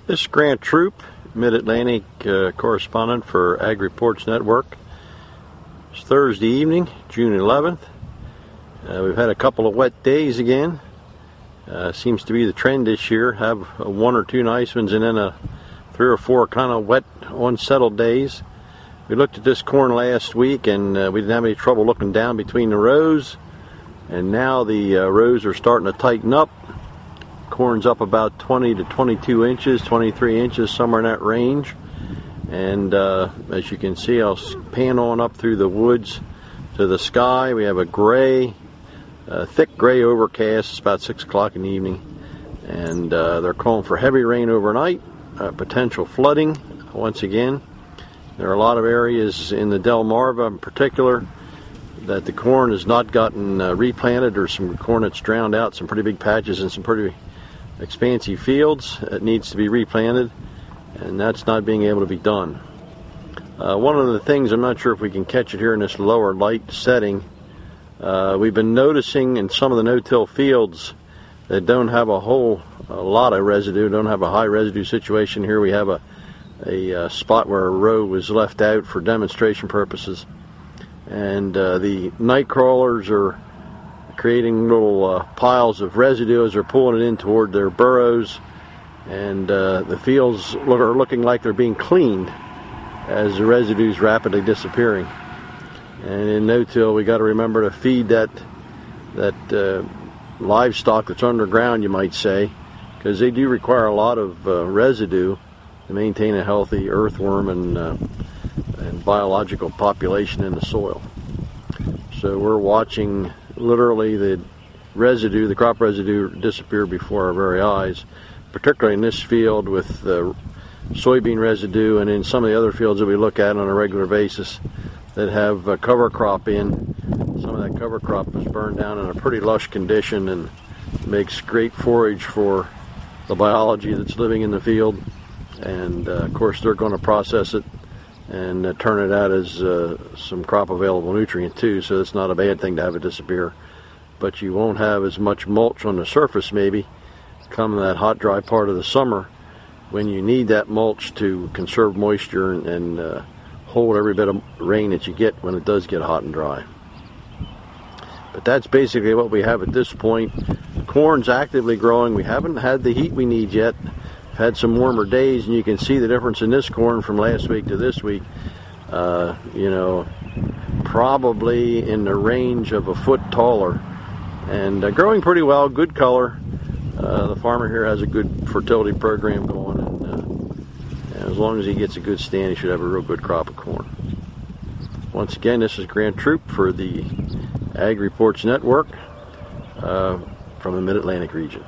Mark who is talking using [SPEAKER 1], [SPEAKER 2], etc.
[SPEAKER 1] This is Grant Trrop, Mid-Atlantic correspondent for Ag Reports Network. It's Thursday evening, June 11th. We've had a couple of wet days again. Seems to be the trend this year. Have one or two nice ones and then three or four kind of wet, unsettled days. We looked at this corn last week and we didn't have any trouble looking down between the rows. And now the rows are starting to tighten up. Corn's up about 20 to 22 inches, 23 inches, somewhere in that range. And as you can see, I'll pan on up through the woods to the sky. We have a gray, thick gray overcast. It's about 6 o'clock in the evening. And they're calling for heavy rain overnight, potential flooding once again. There are a lot of areas in the Delmarva in particular that the corn has not gotten replanted, or some corn that's drowned out, some pretty big patches and some pretty expansive fields. It needs to be replanted, and that's not being able to be done. One of the things, I'm not sure if we can catch it here in this lower light setting, we've been noticing in some of the no-till fields that don't have a lot of residue, don't have a high residue situation. Here we have a spot where a row was left out for demonstration purposes, and the night crawlers are creating little piles of residue as they're pulling it in toward their burrows, and the fields are looking like they're being cleaned as the residue is rapidly disappearing. And in no-till, we got to remember to feed that livestock that's underground, you might say, because they do require a lot of residue to maintain a healthy earthworm and biological population in the soil. So we're watching literally the residue, the crop residue, disappear before our very eyes, particularly in this field with soybean residue, and in some of the other fields that we look at on a regular basis that have cover crop in. Some of that cover crop was burned down in a pretty lush condition and makes great forage for the biology that's living in the field. And of course they're going to process it and turn it out as some crop available nutrient too, so it's not a bad thing to have it disappear. But you won't have as much mulch on the surface maybe come that hot, dry part of the summer when you need that mulch to conserve moisture and hold every bit of rain that you get when it does get hot and dry. But that's basically what we have at this point. Corn's actively growing. We haven't had the heat we need yet. Had some warmer days, and you can see the difference in this corn from last week to this week. Probably in the range of a foot taller, and growing pretty well, good color. The farmer here has a good fertility program going, and as long as he gets a good stand, he should have a real good crop of corn. Once again, this is Grant Trrop for the Ag Reports Network from the Mid-Atlantic region.